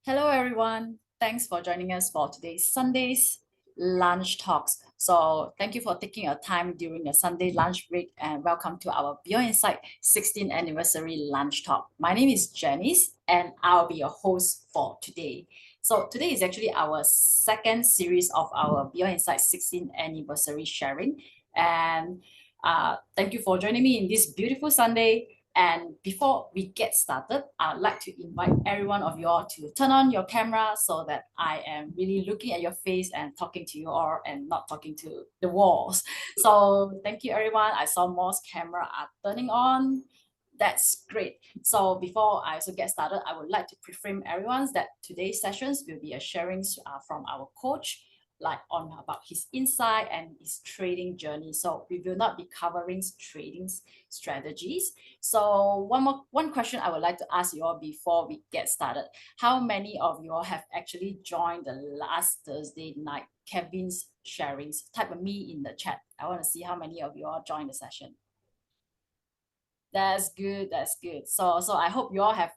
Hello, everyone. Thanks for joining us for today's Sunday's lunch talks. So thank you for taking your time during your Sunday lunch break and welcome to our Beyond Insight 16th anniversary lunch talk. My name is Janice and I'll be your host for today. So today is actually our second series of our Beyond Insight 16th anniversary sharing. And thank you for joining me in this beautiful Sunday. And before we get started, I'd like to invite every one of you all to turn on your camera so that I am really looking at your face and talking to you all and not talking to the walls. So thank you, everyone. I saw most camera are turning on. That's great. So before I also get started, I would like to pre-frame everyone that today's sessions will be a sharing from our coach, like on about his insight and his trading journey. So we will not be covering trading strategies. So one question I would like to ask you all before we get started. How many of you all have actually joined the last Thursday night Kevin's sharings? Type a me in the chat. I want to see how many of you all joined the session. That's good. That's good. So I hope you all have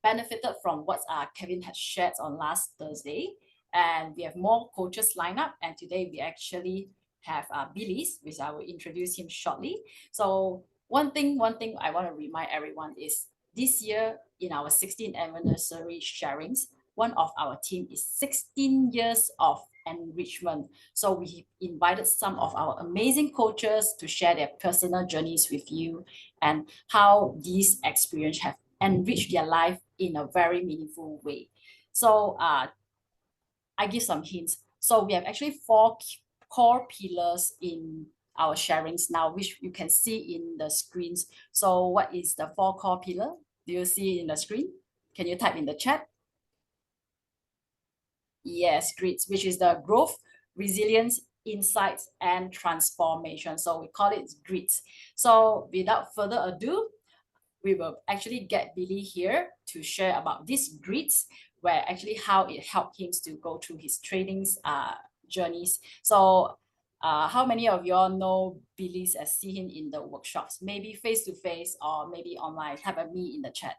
benefited from what Kevin has shared on last Thursday. And we have more coaches lined up. And today we actually have Billy's, which I will introduce him shortly. So one thing I want to remind everyone is this year in our 16th anniversary sharings, one of our team is 16 years of enrichment. So we invited some of our amazing coaches to share their personal journeys with you and how these experiences have enriched their life in a very meaningful way. So I give some hints. So we have actually four core pillars in our sharings now, which you can see in the screens. So what is the four core pillar? Do you see in the screen? Can you type in the chat? Yes, G.R.I.T, which is the growth, resilience, insights, and transformation. So we call it G.R.I.T. So without further ado, we will actually get Billy here to share about this G.R.I.T, where actually how it helped him to go through his trading journeys. So how many of you all know Billy's as see him in the workshops, maybe face to face or maybe online? Type a me in the chat.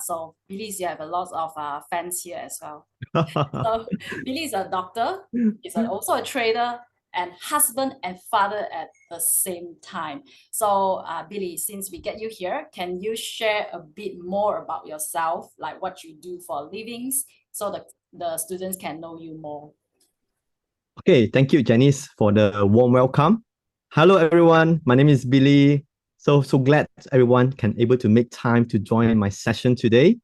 So Billy's, you have a lot of fans here as well. So Billy is a doctor, he's also a trader and husband and father at the same time. So Billy, since we get you here, can you share a bit more about yourself, like what you do for livings, so that the students can know you more? Okay, thank you, Janice, for the warm welcome. Hello, everyone. My name is Billy. So glad everyone can able to make time to join my session today.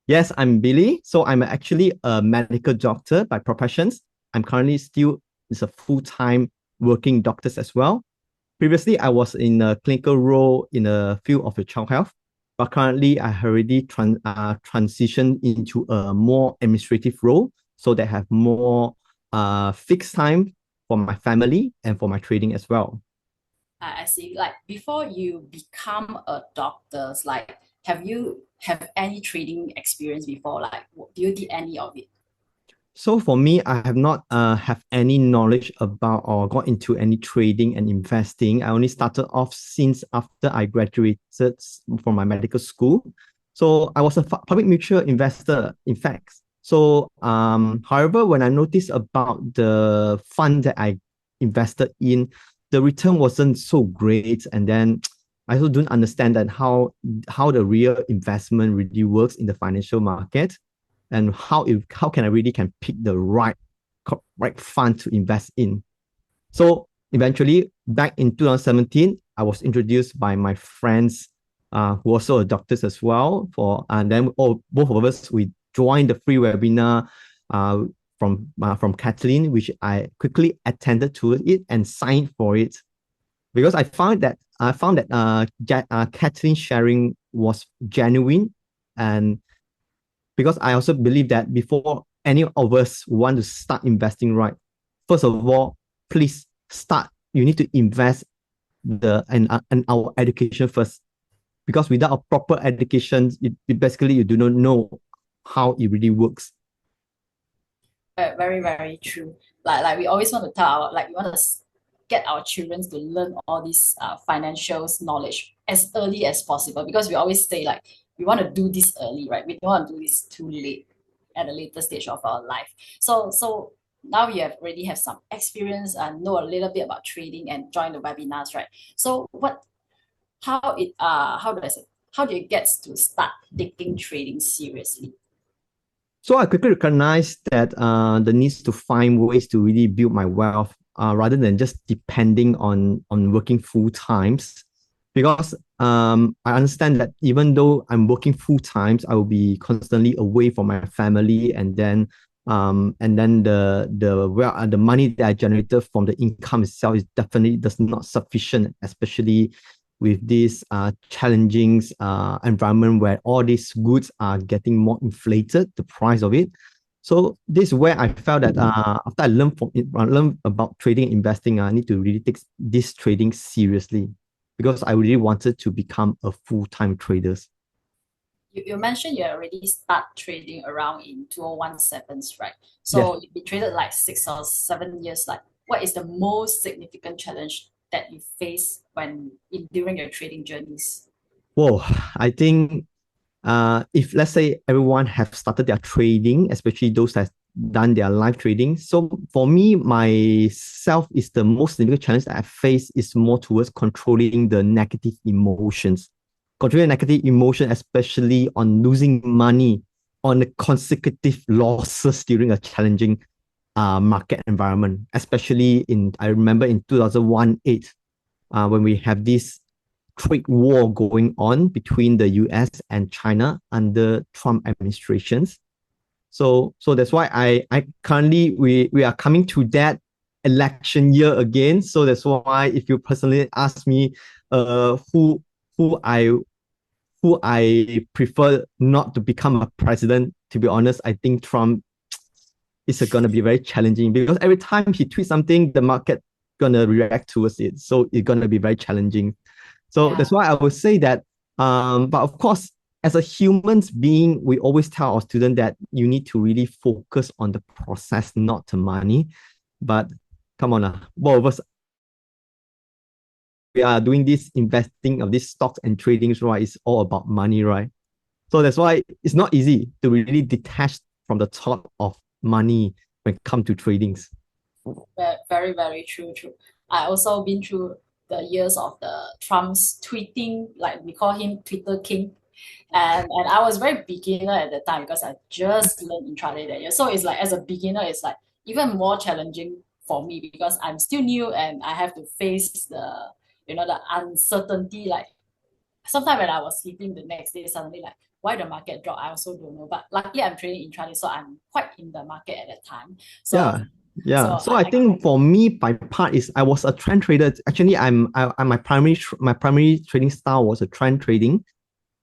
Yes, I'm Billy. So I'm actually a medical doctor by professions. I'm currently still is a full-time working doctor as well. Previously, I was in a clinical role in the field of child health, but currently I already transitioned into a more administrative role, so they have more fixed time for my family and for my trading as well. I see. Like before you become a doctor, like have you have any trading experience before? Like do you did any of it? So for me, I have not have any knowledge about or got into any trading and investing. I only started off since after I graduated from my medical school. So I was a public mutual investor, in fact. So however, when I noticed about the fund that I invested in, the return wasn't so great. And then I also don't understand that how the real investment really works in the financial market and how can I really can pick the right fund to invest in. So eventually, back in 2017, I was introduced by my friends who also are doctors as well. And then both of us we joined the free webinar from Kathleen, which I quickly attended to it and signed for it because I found that Kathleen sharing was genuine, and because I also believe that before any of us want to start investing right, first of all, please start. You need to invest in our education first, because without a proper education, basically you do not know how it really works. Very, very true. Like we always want to tell our, like we want to get our children to learn all these financial knowledge as early as possible, because we always say like we want to do this early, right? We don't want to do this too late at a later stage of our life. So now you have already have some experience and know a little bit about trading and join the webinars, right? So how do I say, how do you get to start taking trading seriously? So I quickly recognized that the needs to find ways to really build my wealth rather than just depending on working full times. Because I understand that even though I'm working full times, I will be constantly away from my family, and then the money that I generated from the income itself is definitely does not sufficient, especially with this challenging environment where all these goods are getting more inflated, the price of it. So this is where I felt that after I learned from it, I learned about trading and investing, I need to really take this trading seriously because I really wanted to become a full-time trader. You mentioned you already start trading around in 2017s, right? Yes. So you traded like 6 or 7 years. Like, what is the most significant challenge that you face when in during your trading journeys? Whoa, I think if let's say everyone have started their trading, especially those that done their live trading. So for me, myself is the most significant challenge that I face is more towards controlling the negative emotions. Controlling negative emotion, especially on losing money on the consecutive losses during a challenging market environment, especially I remember in 2001-8, when we have this trade war going on between the US and China under Trump administrations. So that's why I currently we are coming to that election year again. So that's why if you personally ask me who who I who I prefer not to become a president, to be honest, I think Trump is going to be very challenging because every time he tweets something, the market going to react towards it. So it's going to be very challenging. So Yeah, that's why I would say that. But of course, as a human being, we always tell our student that you need to really focus on the process, not the money. But come on, both of us, we are doing this investing of these stocks and tradings, right? It's all about money, right? So that's why it's not easy to really detach from the thought of money when it comes to tradings. very, very true, true. I also been through the years of the Trump's tweeting, like we call him Twitter King. And I was very beginner at the time because I just learned intraday that year. So it's like as a beginner, it's like even more challenging for me because I'm still new and I have to face the uncertainty. Like sometimes when I was sleeping the next day, suddenly like why the market drop, I also don't know. But luckily I'm trading intraday, so I'm quite in the market at that time. So Yeah, yeah. so So I think for me, my part is I was a trend trader. Actually, I'm my primary trading style was a trend trading.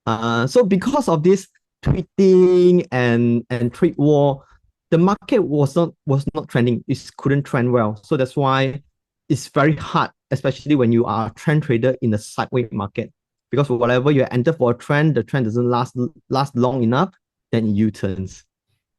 So because of this tweeting and trade war, the market was not trending. It couldn't trend well. So that's why it's very hard, especially when you are a trend trader in a sideways market, because whatever you enter for a trend, the trend doesn't last long enough, then it U-turns.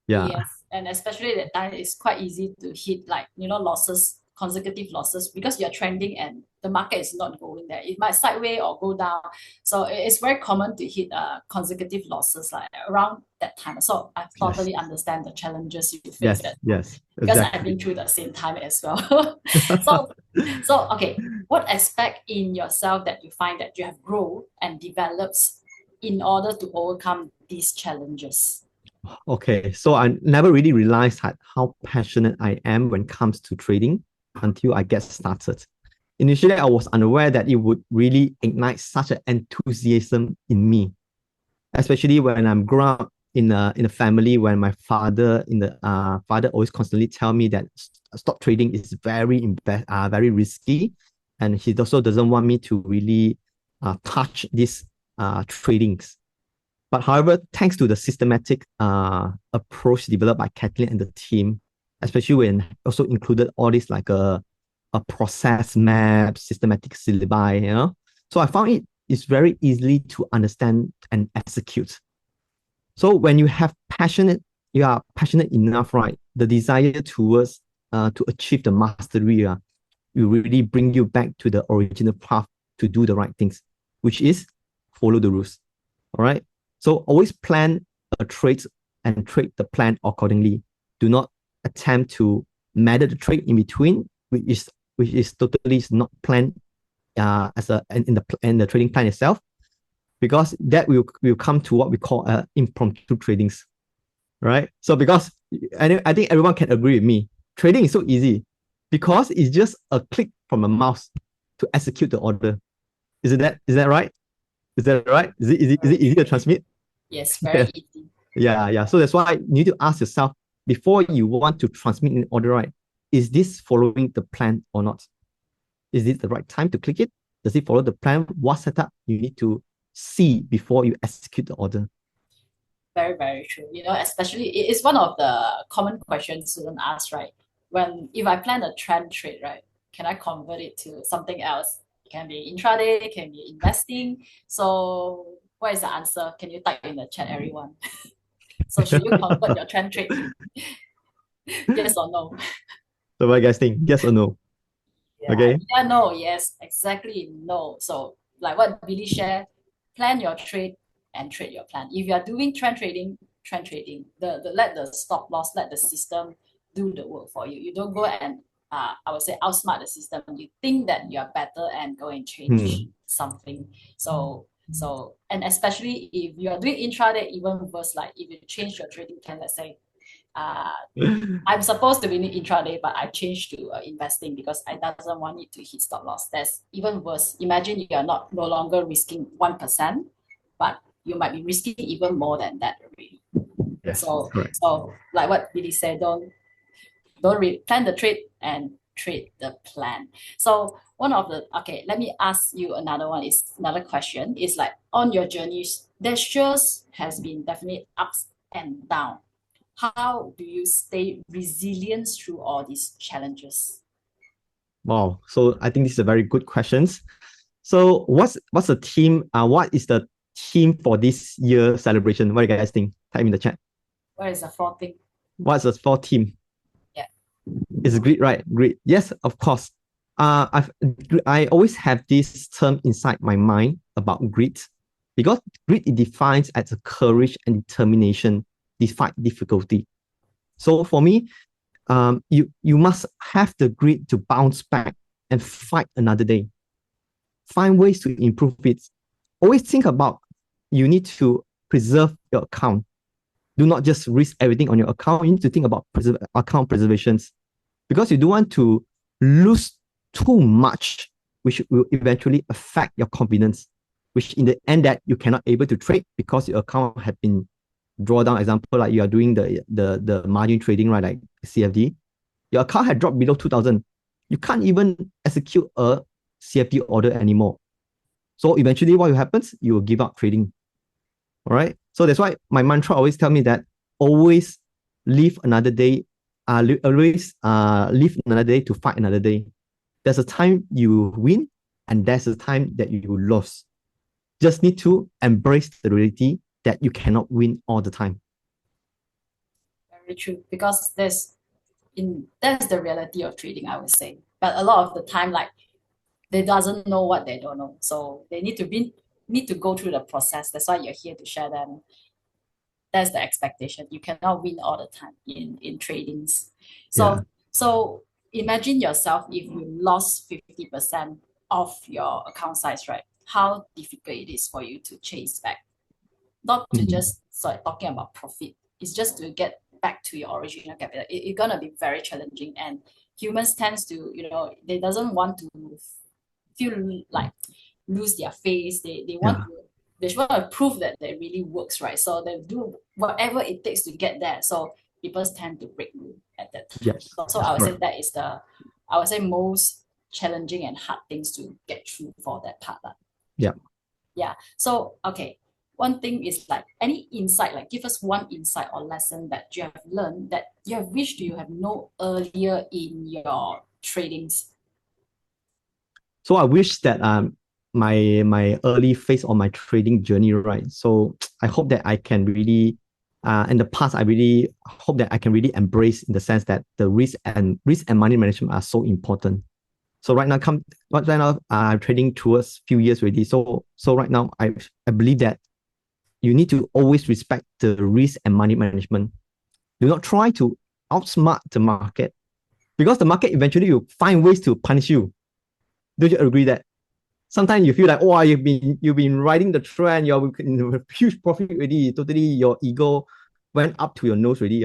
Yeah. yes, and especially that time it's quite easy to hit like losses, consecutive losses because you're trending and the market is not going there. It might sideways or go down. So it's very common to hit consecutive losses like around that time. So I Yes. totally understand the challenges you face Yes. that time Yes. because I've Exactly. been through the same time as well. so okay, what aspect in yourself that you find that you have grown and developed in order to overcome these challenges? Okay, so I never really realized how passionate I am when it comes to trading until I get started. Initially, I was unaware that it would really ignite such an enthusiasm in me, especially when I'm grown up in a family when my father always constantly tell me that stock trading is very risky, and he also doesn't want me to really touch this tradings. But however, thanks to the systematic approach developed by Kathleen and the team, especially when also included all this like a process map, systematic syllabi, So I found it is very easily to understand and execute. So when you are passionate enough, right? The desire towards to achieve the mastery, will really bring you back to the original path to do the right things, which is follow the rules. All right. So always plan a trade and trade the plan accordingly. Do not attempt to meddle the trade in between, which is totally not planned as a in the trading plan itself, because that will come to what we call impromptu tradings, right? So because I think everyone can agree with me, trading is so easy because it's just a click from a mouse to execute the order. Is that right? Is that right? Is it easy to transmit? Yes, very easy. Yeah. So that's why you need to ask yourself before you want to transmit an order, right? Is this following the plan or not? Is this the right time to click it? Does it follow the plan? What setup you need to see before you execute the order? Very, very true. Especially it's one of the common questions students ask, right? When if I plan a trend trade, right, can I convert it to something else? It can be intraday, it can be investing. So what is the answer? Can you type in the chat, everyone? So should you convert your trend trade? Yes or no? So what do you guys think? Yes or no? Yeah, Okay. yeah, no, yes, exactly, no. So, like what Billy shared, plan your trade and trade your plan. If you are doing trend trading, the let the stop loss, let the system do the work for you. You don't go and I would say outsmart the system. You think that you are better and go and change Hmm. something. And especially if you are doing intraday, even worse, like if you change your trading plan, let's say uh I'm supposed to be in intraday, but I changed to investing because I doesn't want it to hit stop loss. That's even worse. Imagine you are not no longer risking 1%, but you might be risking even more than that already. Yes, So correct. so like what Billy said, don't plan the trade and trade the plan. So one of the okay, let me ask you another one. Is another question. Is like on your journeys, there sure has been definitely ups and down. How do you stay resilient through all these challenges? Wow. So I think this is a very good questions. So what's the theme? What is the theme for this year celebration? What do you guys think? Type in the chat. What is the fourth thing? What's the for theme? Yeah, It's great, right? Great. Yes, of course. I always have this term inside my mind about grit, because grit it defines as a courage and determination despite difficulty. So for me, you must have the grit to bounce back and fight another day. Find ways to improve it. Always think about you need to preserve your account. Do not just risk everything on your account. You need to think about account preservations, because you don't want to lose too much, which will eventually affect your confidence, which in the end that you cannot able to trade because your account had been draw down. Example, like you are doing the margin trading, right? Like CFD, your account had dropped below 2,000. You can't even execute a CFD order anymore. So eventually what will happen? You will give up trading. All right. So that's why my mantra always tell me that always live another day, always live another day to fight another day. There's a time you win and there's a time that you lose. Just need to embrace the reality that you cannot win all the time. very true. Because that's the reality of trading, I would say. But a lot of the time, like they doesn't know what they don't know. So they need to go through the process. That's why you're here to share them. That's the expectation. You cannot win all the time in tradings. Yeah. So imagine yourself if you lost 50% of your account size, right? How difficult it is for you to chase back. Not to Mm-hmm. just start talking about profit. It's just to get back to your original capital. It's gonna be very challenging, and humans tends to, they doesn't want to feel like lose their face. They want Yeah. to they just want to prove that they really works, right? So they do whatever it takes to get there. So people tend to break rule at that time. Yes. So That's I would say correct. that is I would say most challenging and hard things to get through for that part. Yeah. Yeah. So okay. One thing is like any insight, like give us one insight or lesson that you have learned that you have wished you have known earlier in your tradings. So I wish that my early phase on my trading journey, right? So I hope that I can really in the past I really hope that I can really embrace in the sense that the risk and money management are so important. So right now I'm trading towards few years already. So right now I believe that you need to always respect the risk and money management. Do not try to outsmart the market, because the market eventually will find ways to punish you. Don't you agree that? Sometimes you feel like, oh, you've been riding the trend, you're in a huge profit already, totally your ego went up to your nose already.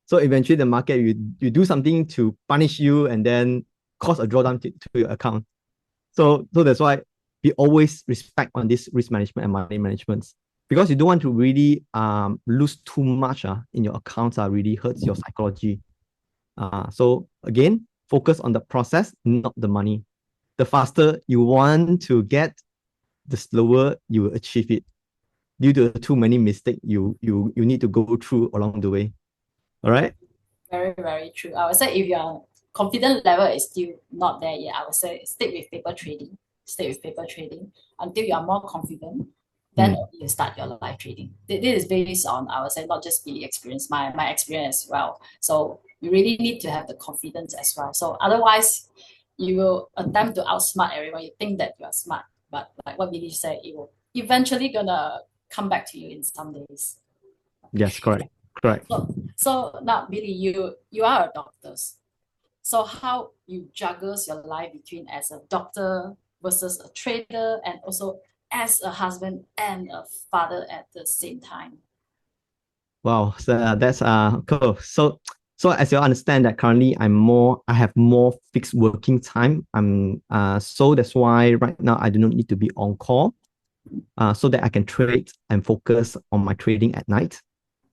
So eventually the market, you do something to punish you and then cause a drawdown to your account. So that's why we always respect on this risk management and money management, because you don't want to really lose too much in your accounts. Really hurts your psychology. So again, focus on the process, not the money. The faster you want to get, the slower you will achieve it, due to too many mistakes you need to go through along the way. All right. Very, very true. I would say if your confidence level is still not there yet, I would say stick with paper trading. Stay with paper trading until you are more confident. Then Mm. you start your live trading. This is based on, I would say, not just the experience, my experience as well. So you really need to have the confidence as well. So otherwise, you will attempt to outsmart everyone. You think that you are smart, but like what Billy said, it will eventually gonna come back to you in some days. Yes, correct. Correct. So now, Billy, you are a doctor. So how you juggles your life between as a doctor versus a trader and also as a husband and a father at the same time? Wow, so that's cool. So as you understand that currently I have more fixed working time. So that's why right now I do not need to be on call, so that I can trade and focus on my trading at night.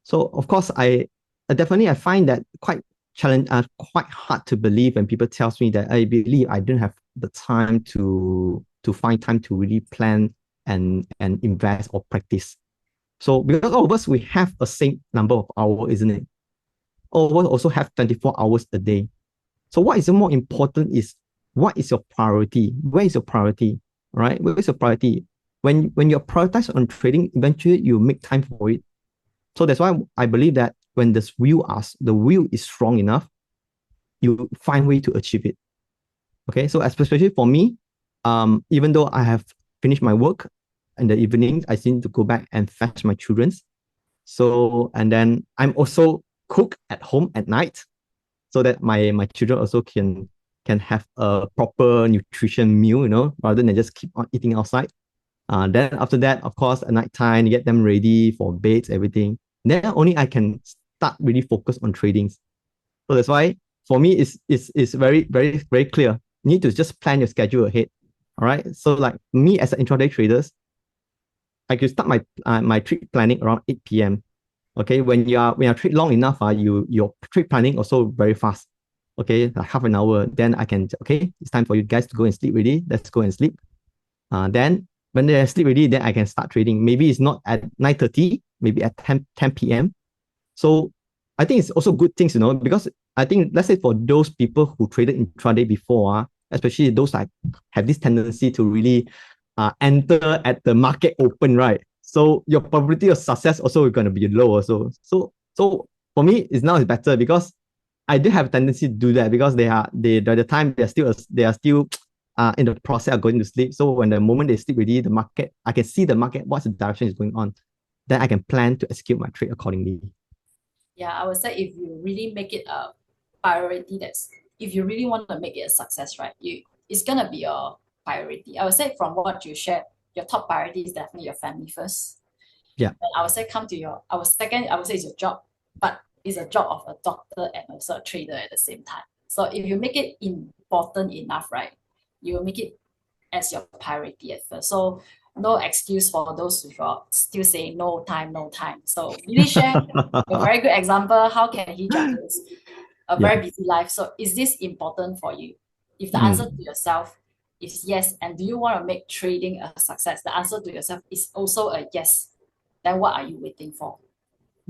So of course I find that quite hard to believe when people tells me that I believe I don't have the time to find time to really plan and invest or practice. So because all of us, we have a same number of hours, isn't it? All of us also have 24 hours a day. So what is more important is, what is your priority? Where is your priority? Right? Where is your priority? When you prioritize on trading, eventually you make time for it. So that's why I believe that when the will is strong enough, you find way to achieve it. Okay. So especially for me, even though I have finished my work in the evening, I still need to go back and fetch my children's. So, and then I'm also cook at home at night, so that my children also can have a proper nutrition meal, rather than just keep on eating outside. Then after that, of course, at night time, get them ready for beds, everything. Then only I can start really focus on trading. So that's why for me it's very, very, very clear. You need to just plan your schedule ahead. All right. So like me as an intraday traders, I could start my trade planning around 8 p.m. Okay, when you trade long enough, your trade planning also very fast. Okay, like half an hour, then I can, okay, it's time for you guys to go and sleep ready. Let's go and sleep. Then when they sleep ready, then I can start trading. Maybe it's not at 9:30, maybe at 10 p.m. So I think it's also good things, because I think, let's say for those people who traded intraday before, especially those like have this tendency to really enter at the market open, right? So your probability of success also going to be low also. So for me, it's better, because I do have a tendency to do that, because by the time they are still in the process of going to sleep. So when the moment they sleep ready, the market, I can see the market, what's the direction is going on. Then I can plan to execute my trade accordingly. Yeah, I would say if you really make it a priority, that's if you really want to make it a success, right? It's gonna be your priority. I would say from what you shared, your top priority is definitely your family first. Yeah. But I would say come to our second, I would say it's your job, but it's a job of a doctor and also a trader at the same time. So if you make it important enough, right, you will make it as your priority at first. So no excuse for those who are still saying no time, no time. So really share a very good example. How can he juggle a Yeah. very busy life? So is this important for you? If the answer to Mm. yourself is yes, and do you want to make trading a success? The answer to yourself is also a yes. Then what are you waiting for?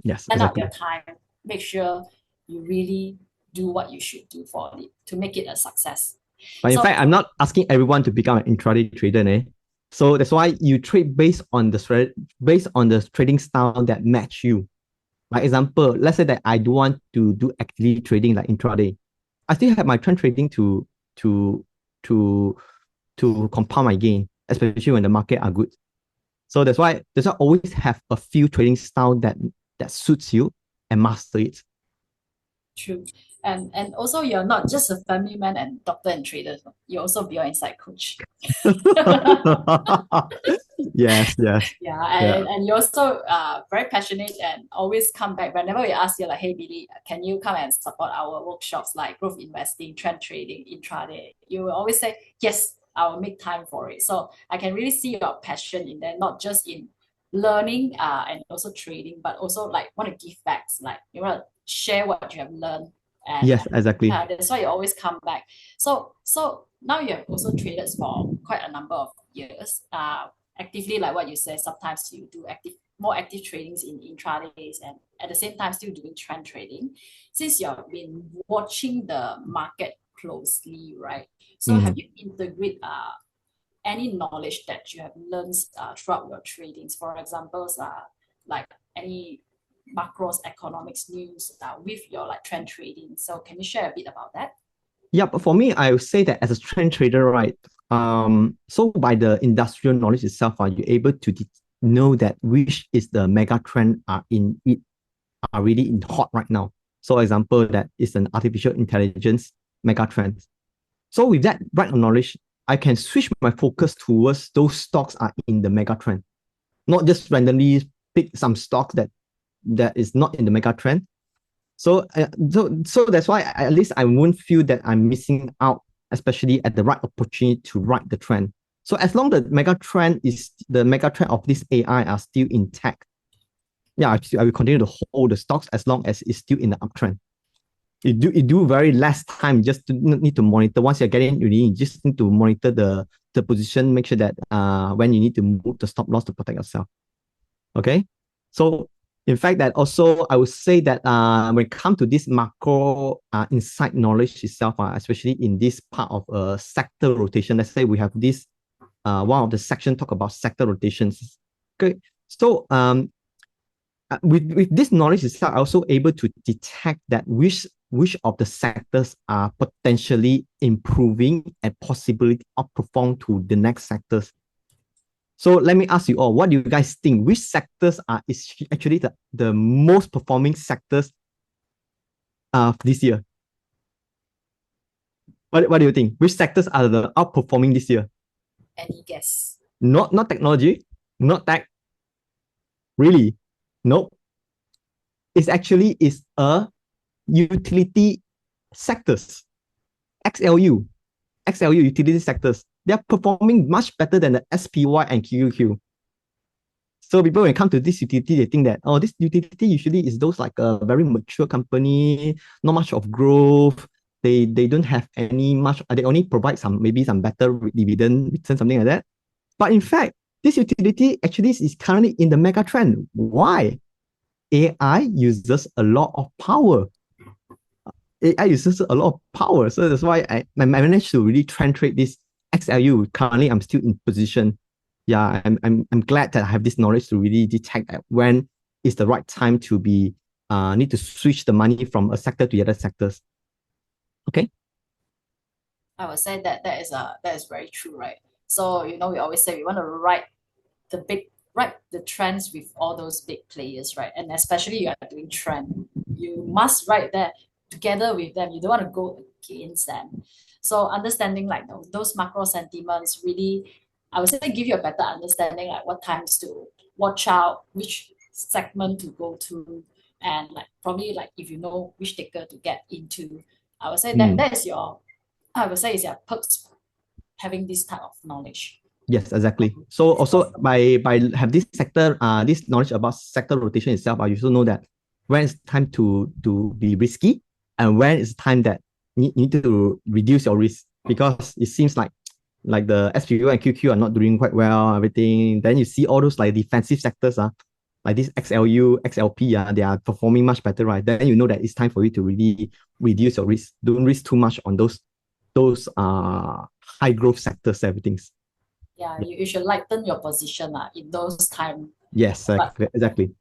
Yes, Plan out your exactly. time. Make sure you really do what you should do for it to make it a success. But in So fact, I'm not asking everyone to become an intraday trader, eh? So that's why you trade based on the trading style that match you. Like example, let's say that I do want to do actively trading like intraday. I still have my trend trading to to to compound my gain, especially when the market are good. So that's why always have a few trading style that suits you and master it. True. And also you're not just a family man and doctor and trader. You're also Beyond Insight coach. Yes, yes. Yeah, Yeah. and you're also very passionate and always come back whenever we ask you like, hey Billy, can you come and support our workshops like growth investing, trend trading, intraday? You will always say, yes, I will make time for it. So I can really see your passion in there, not just in learning and also trading, but also like want to give back, like you want to share what you have learned. And Yes, exactly. that's why you always come back. So now you have also traded for quite a number of years. Actively, like what you said, sometimes you do more active tradings in intradays and at the same time still doing trend trading. Since you've been watching the market closely, right? So have Mm. you integrate any knowledge that you have learned throughout your tradings? For example, like any macros economics news with your like trend trading. So can you share a bit about that? Yeah, but for me, I would say that as a trend trader, right? So by the industrial knowledge itself, are you able to know that which is the mega trend are really in hot right now? So example that is an artificial intelligence mega trend. So with that right knowledge, I can switch my focus towards those stocks are in the mega trend, not just randomly pick some stocks that is not in the mega trend. So that's why at least I won't feel that I'm missing out, especially at the right opportunity to ride the trend. So as long as the mega trend of this AI are still intact, yeah, I will continue to hold the stocks as long as it's still in the uptrend. You do very less time just to need to monitor. Once you're getting, you just need to monitor the position, make sure that when you need to move the stop loss to protect yourself. Okay, so in fact that also I would say that when it comes to this macro insight knowledge itself, especially in this part of sector rotation, let's say we have this one of the section talk about sector rotations. Okay, so with this knowledge itself, I'm also able to detect that which of the sectors are potentially improving and possibly outperform to the next sectors. So let me ask you all, what do you guys think? Which sectors are is actually the most performing sectors this year? What do you think? Which sectors are the outperforming this year? Any guess? Not technology, not tech, really. Nope. It's actually is a utility sectors. XLU. XLU utility sectors. They're performing much better than the SPY and QQQ. So people when it come to this utility, they think that this utility usually is those like a very mature company, not much of growth. They don't have any much. They only provide maybe some better dividend return, something like that. But in fact, this utility actually is currently in the mega trend. Why? AI uses a lot of power. AI uses a lot of power, so that's why I managed to really trend trade this XLU. Currently, I'm still in position. Yeah, I'm glad that I have this knowledge to really detect that when is the right time to be need to switch the money from a sector to the other sectors. Okay. I would say that is very true, right? So we always say we want to ride the trends with all those big players, right? And especially you are doing trend, you must ride there together with them. You don't want to go against them. So understanding like those macro sentiments really, I would say, give you a better understanding like what times to watch out, which segment to go to, and like probably like if you know which ticker to get into. I would say that Mm. that is your I would say is your perks having this type of knowledge. Yes, exactly. So also by have this sector this knowledge about sector rotation itself, I also know that when it's time to be risky and when it's time that you need to reduce your risk because it seems like the SPU and QQ are not doing quite well, everything. Then you see all those like defensive sectors like this XLU, XLP, they are performing much better, right? Then you know that it's time for you to really reduce your risk. Don't risk too much on those high growth sectors, everything. Yeah, you should lighten your position in those time. Yes, But exactly.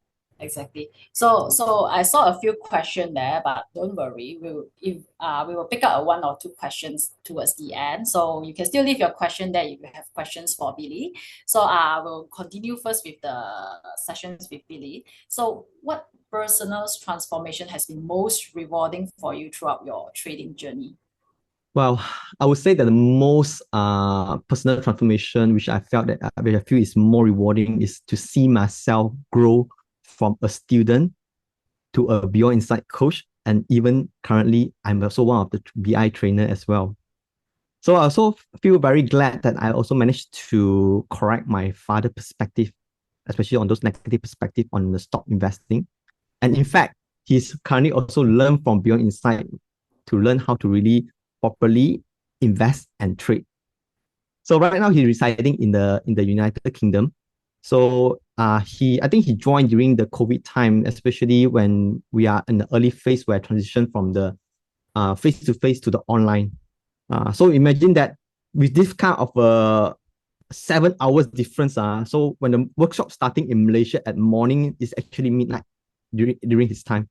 Exactly. So I saw a few questions there, but don't worry. We will pick up one or two questions towards the end. So you can still leave your question there if you have questions for Billy. So I will continue first with the sessions with Billy. So what personal transformation has been most rewarding for you throughout your trading journey? Well, I would say that the most personal transformation, which I feel is more rewarding, is to see myself grow from a student to a Beyond Insight coach, and even currently, I'm also one of the BI trainer as well. So I also feel very glad that I also managed to correct my father perspective, especially on those negative perspective on the stock investing. And in fact, he's currently also learned from Beyond Insight to learn how to really properly invest and trade. So right now he's residing in the United Kingdom. So I think he joined during the COVID time, especially when we are in the early phase where transition from the face to face to the online. So imagine that with this kind of 7 hours difference. So when the workshop starting in Malaysia at morning is actually midnight during his time.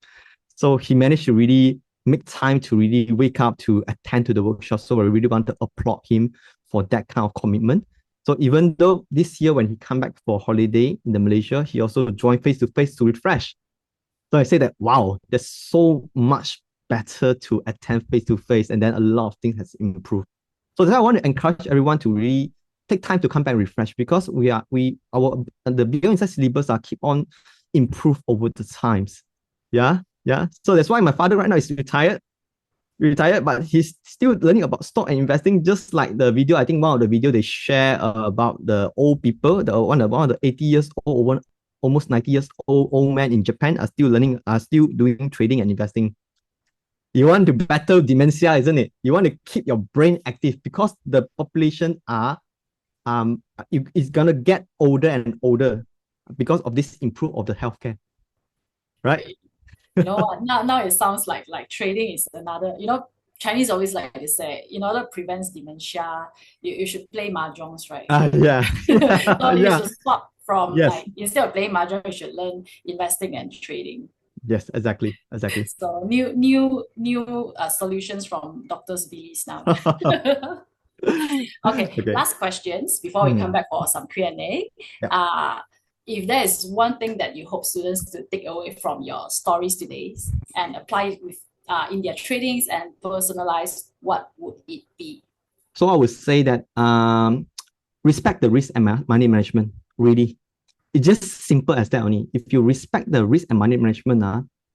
So he managed to really make time to really wake up to attend to the workshop. So I really want to applaud him for that kind of commitment. So even though this year when he come back for holiday in the Malaysia, he also joined face to face to refresh. So I say that wow, there's so much better to attend face to face, and then a lot of things has improved. So that's why I want to encourage everyone to really take time to come back and refresh, because the Beyond Insight syllabus are keep on improve over the times. Yeah, yeah. So that's why my father right now is retired, but he's still learning about stock and investing. Just like the video, I think one of the video they share about the old people, one of the 80 years old, one almost 90 years old man in Japan are still doing trading and investing. You want to battle dementia, isn't it? You want to keep your brain active, because the population is gonna get older and older because of this improve of the healthcare, right? Now it sounds like trading is another, Chinese always like to say, in order to prevent dementia, you should play mahjongs, right? Yeah, So you yeah, should swap from, yes, like, instead of playing mahjong, you should learn investing and trading. yes, exactly. So new solutions from Doctor's Bees now. Okay, Okay. last questions before we come Hmm. back for some Q&A. Yeah. If there is one thing that you hope students to take away from your stories today and apply it with in their tradings and personalize, what would it be? So I would say that respect the risk and money management. Really, it's just simple as that only. If you respect the risk and money management,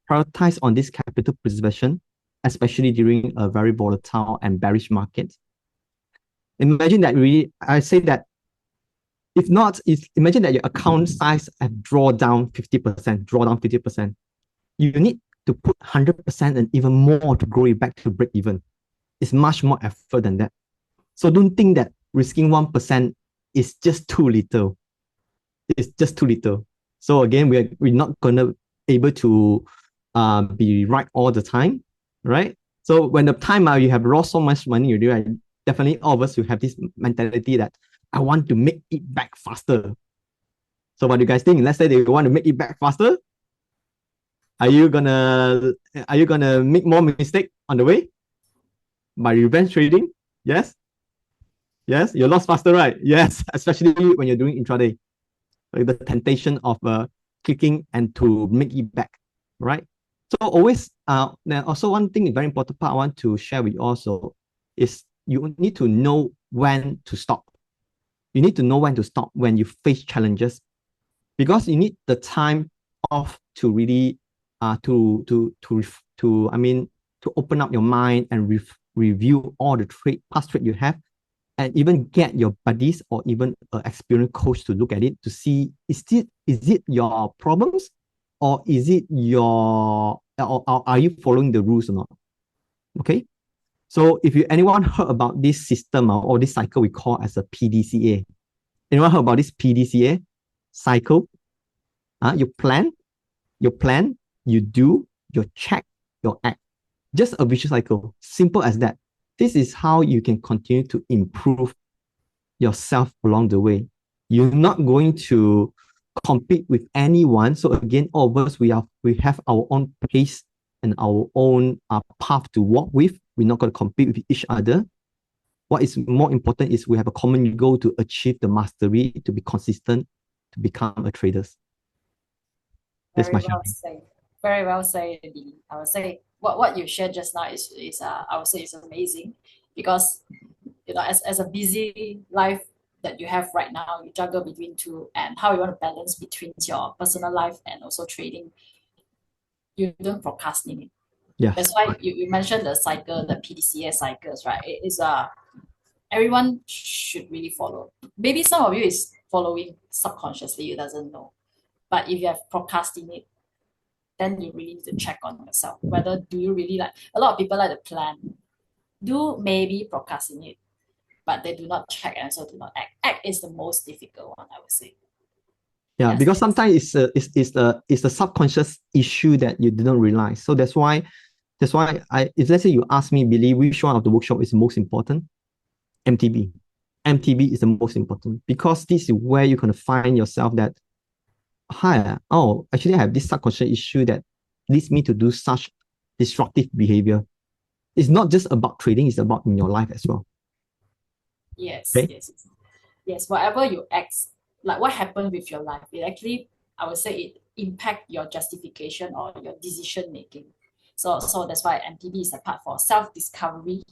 prioritize on this capital preservation, especially during a very volatile and bearish market. Imagine that really, I say that if not, imagine that your account size have draw down 50%. You need to put 100% and even more to grow it back to break even. It's much more effort than that. So don't think that risking 1% is just too little. It's just too little. So again, we're not gonna able to be right all the time, right? So when the time you have lost so much money, you do, right? Definitely all of us will have this mentality that I want to make it back faster. So what do you guys think? Let's say they want to make it back faster. Are you gonna are you gonna make more mistake on the way by revenge trading? Yes, yes, you lost faster, right? Yes, especially when you're doing intraday, like the temptation of clicking and to make it back, right? So always, now also one thing, very important part I want to share with you also is you need to know when to stop. You need to know when to stop when you face challenges, because you need the time off to really to I mean to open up your mind and review all the past trade you have, and even get your buddies or even an experienced coach to look at it to see is it your problems, or is it or are you following the rules or not? Okay. So if you anyone heard about this system or this cycle we call as a PDCA? Anyone heard about this PDCA cycle? You plan, you do, you check, you act. Just a vicious cycle. Simple as that. This is how you can continue to improve yourself along the way. You're not going to compete with anyone. So again, all of us, we have our own pace and our own path to walk with. We're not going to compete with each other. What is more important is we have a common goal to achieve the mastery, to be consistent, to become a trader. That's my Very well sharing. said. Very well said, Billy. I would say what you shared just now is I would say is amazing because as a busy life that you have right now, you juggle between two and how you want to balance between your personal life and also trading. You don't procrastinate. Yes, That's why correct. you mentioned the cycle, the PDCA cycles, right? It is everyone should really follow. Maybe some of you is following subconsciously, you doesn't know. But if you have procrastinate, then you really need to check on yourself. Whether do you really like a lot of people like to plan, do maybe procrastinate, but they do not check and so do not act. Act is the most difficult one, I would say. Yeah, Yes. because sometimes it's a subconscious issue that you didn't realize. So that's why if let's say you ask me, Billy, which one of the workshop is the most important? MTB. MTB is the most important because this is where you're gonna find yourself that, hi, oh, actually I have this subconscious issue that leads me to do such destructive behavior. It's not just about trading, it's about in your life as well. Yes, Okay. yes, yes. Whatever you act, like what happened with your life, it actually, I would say, it impact your justification or your decision making. So that's why MTB is a part for self discovery.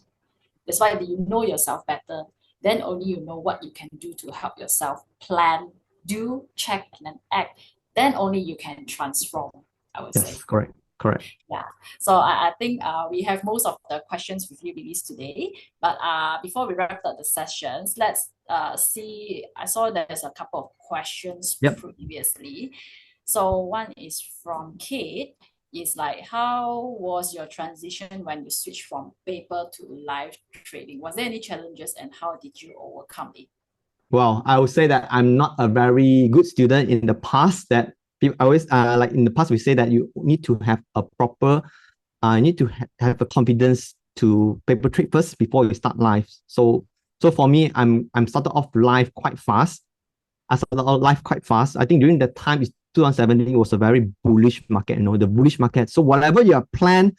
That's why you know yourself better. Then only you know what you can do to help yourself plan, do, check, and then act. Then only you can transform, I would say. Yes, correct. Correct. Yeah. So I think we have most of the questions with you released today. But before we wrap up the sessions, let's see. I saw there's a couple of questions Yep. previously. So one is from Kate. Is like, how was your transition when you switched from paper to live trading? Was there any challenges and how did you overcome it? Well, I would say that I'm not a very good student in the past. That people always like in the past we say that you need to have a proper, you need to have a confidence to paper trade first before you start live. So for me, I'm started off live quite fast. I started out live quite fast. I think during that time is 2017, it was a very bullish market. The bullish market. So whatever you have planned,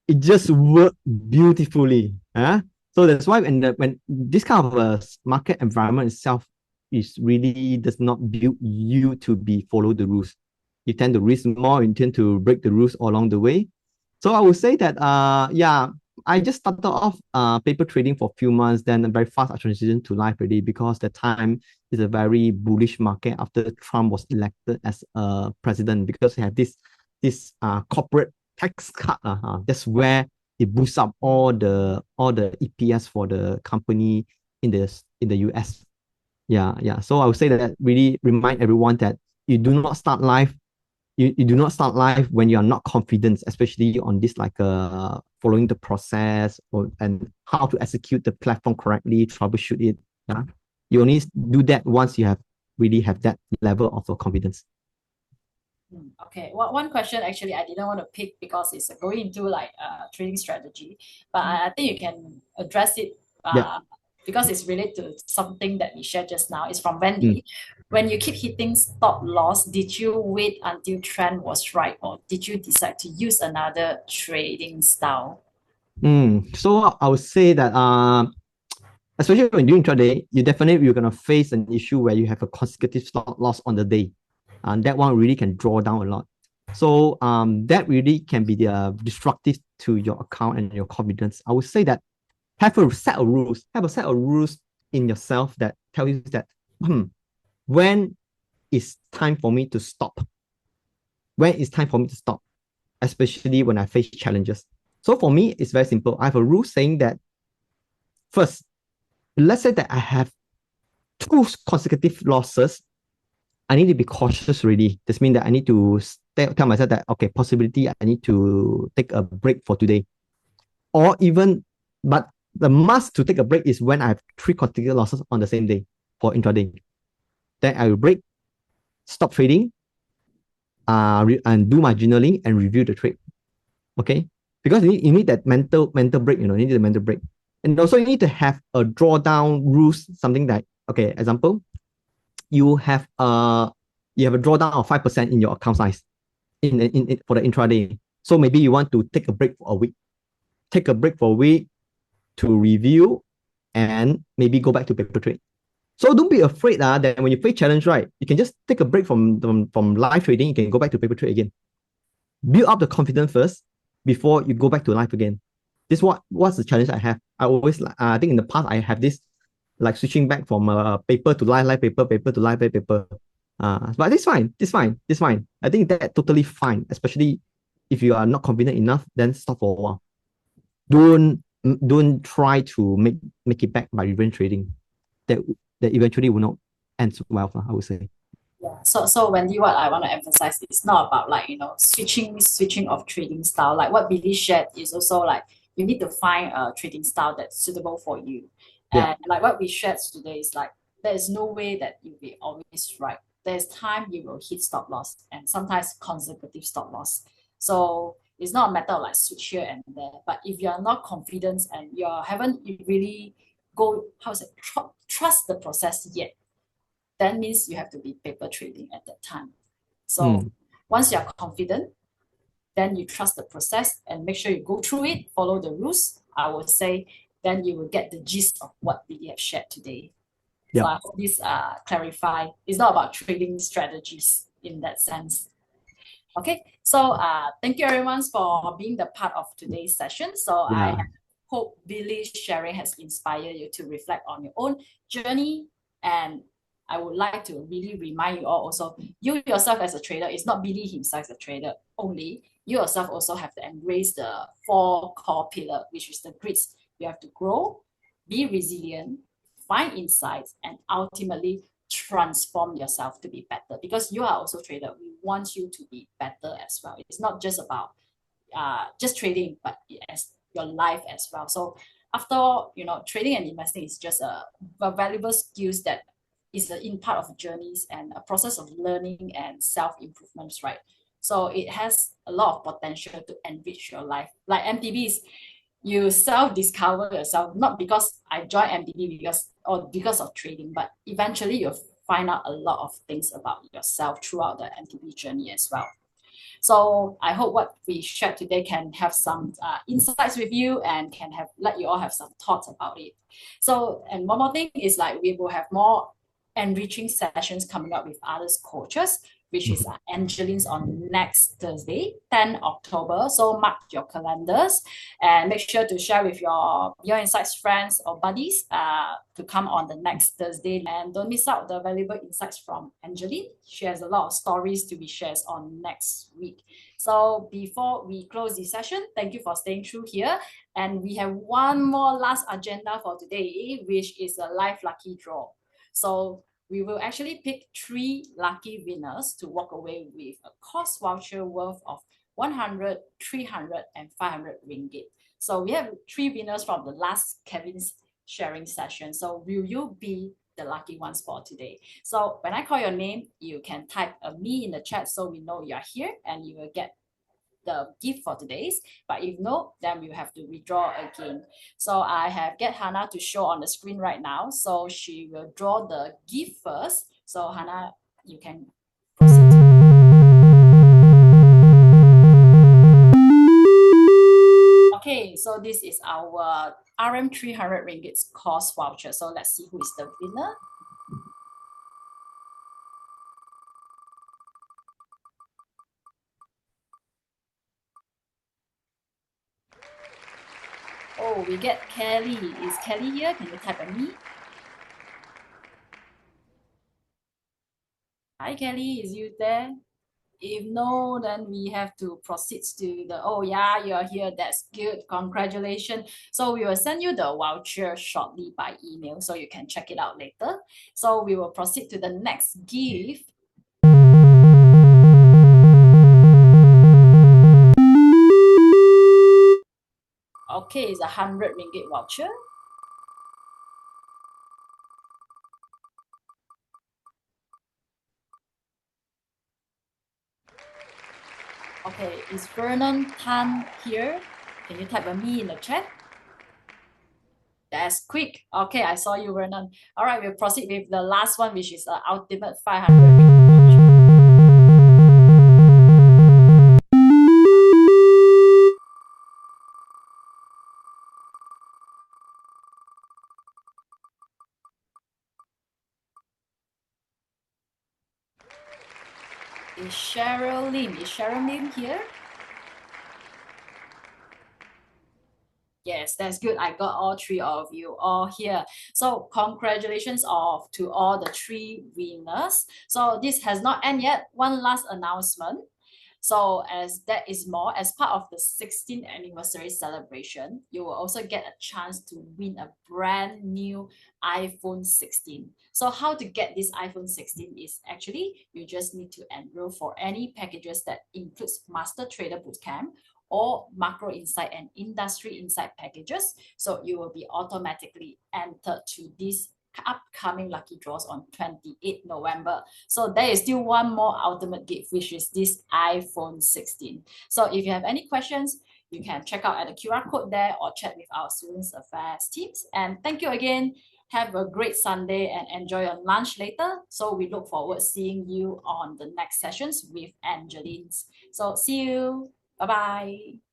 it just worked beautifully. So that's why when this kind of a market environment itself is really does not build you to be follow the rules. You tend to risk more, you tend to break the rules along the way. So I would say that yeah, I just started off paper trading for a few months, then very fast I transitioned to live trading because the time is a very bullish market after Trump was elected as a president because he had this corporate tax cut. That's where it boosts up all the EPS for the company in the US. Yeah, yeah. So I would say that really remind everyone that you do not start life. You do not start life when you are not confident, especially on this like following the process and how to execute the platform correctly, troubleshoot it. Yeah. You only do that once you have really have that level of confidence. Okay, one question actually I didn't want to pick because it's going into like trading strategy, but I think you can address it Yeah. because it's related to something that we shared just now. It's from Mm. Wendy. When you keep hitting stop loss, did you wait until trend was right or did you decide to use another trading style? So I would say that especially when doing intraday, you're gonna face an issue where you have a consecutive stop loss on the day, and that one really can draw down a lot. So that really can be destructive to your account and your confidence. I would say that have a set of rules. Have a set of rules in yourself that tell you that when it's time for me to stop. When it's time for me to stop, especially when I face challenges. So for me, it's very simple. I have a rule saying that first, let's say that I have two consecutive losses, I need to be cautious really. This means that I need to tell myself that, okay, possibility, I need to take a break for today. Or even, but the must to take a break is when I have three consecutive losses on the same day for intraday. Then I will break, stop trading, and do my journaling and review the trade. Okay? Because you need that mental break, you need a mental break. And also you need to have a drawdown rules, something like, okay, example, you have you have a drawdown of 5% in your account size for the intraday. So maybe you want to take a break for a week. Take a break for a week to review and maybe go back to paper trade. So don't be afraid that when you face challenge, right, you can just take a break from live trading. You can go back to paper trade again. Build up the confidence first before you go back to live again. This what's the challenge I have. I always I think in the past I have this like switching back from paper to live paper, paper to live paper. But it's fine. It's fine. It's fine. I think that totally fine. Especially if you are not confident enough, then stop for a while. Don't try to make it back by revenge trading. That eventually will not end well, I would say. Yeah. So Wendy, what I want to emphasize is not about like, switching of trading style. Like what Billy shared is also like you need to find a trading style that's suitable for you. Yeah. And like what we shared today is like there is no way that you'll be always right. There's time you will hit stop loss and sometimes consecutive stop loss. So it's not a matter of like switch here and there. But if you're not confident and you really go, trust the process yet, that means you have to be paper trading at that time. So once you're confident, then you trust the process and make sure you go through it, follow the rules. I would say then you will get the gist of what we have shared today. So I hope this clarify. It's not about trading strategies in that sense. Okay, so thank you everyone for being the part of today's session. So I hope Billy's sharing has inspired you to reflect on your own journey. And I would like to really remind you all also, you yourself as a trader, it's not Billy himself as a trader only. You yourself also have to embrace the 4 core pillars, which is the grits. You have to grow, be resilient, find insights, and ultimately transform yourself to be better, because you are also a trader. We want you to be better as well. It's not just about just trading, but as your life as well. So after all, trading and investing is just a valuable skills that is in part of journeys and a process of learning and self-improvements, right? So it has a lot of potential to enrich your life. Like MTBs, you self-discover yourself, not because I joined MTB because of trading, but eventually you'll find out a lot of things about yourself throughout the MTB journey as well. So I hope what we shared today can have some insights with you and can let you all have some thoughts about it. So, and one more thing is like we will have more enriching sessions coming up with others coaches, which is Angeline's on next Thursday, 10 October. So mark your calendars and make sure to share with your insights friends or buddies to come on the next Thursday. And don't miss out the valuable insights from Angeline. She has a lot of stories to be shared on next week. So before we close the session, thank you for staying through here. And we have one more last agenda for today, which is a live lucky draw. So we will actually pick 3 lucky winners to walk away with a course voucher worth of 100, 300, and 500 ringgit. So we have 3 winners from the last Kevin's sharing session. So will you be the lucky ones for today? So when I call your name, you can type a me in the chat so we know you're here and you will get the gift for today's. But if no, then we have to withdraw again. So I have get Hannah to show on the screen right now. So she will draw the gift first. So Hannah, you can proceed. Okay, so this is our RM 300 ringgit course voucher. So let's see who is the winner. Oh, we get Kelly. Is Kelly here? Can you type at me? Hi, Kelly. Is you there? If no, then we have to proceed to the, oh yeah, you're here. That's good. Congratulations. So we will send you the voucher shortly by email so you can check it out later. So we will proceed to the next gift. Okay, it's 100 ringgit voucher. Okay, is Vernon Tan here? Can you type a me in the chat? That's quick. Okay, I saw you, Vernon. All right, we'll proceed with the last one, which is the ultimate 500 ringgit voucher. Sherilyn. Is Sherilyn here? Yes, that's good. I got all three of you all here. So congratulations to all the three winners. So this has not ended yet. One last announcement. So as that is more, as part of the 16th anniversary celebration, you will also get a chance to win a brand new iPhone 16. So how to get this iPhone 16 is actually, you just need to enroll for any packages that includes Master Trader Bootcamp or macro insight and industry insight packages. So you will be automatically entered to this upcoming lucky draws on 28th November. So there is still one more ultimate gift, which is this iPhone 16. So if you have any questions, you can check out at the QR code there or chat with our Students Affairs teams. And thank you again. Have a great Sunday and enjoy your lunch later. So we look forward seeing you on the next sessions with Angeline. So see you. Bye-bye.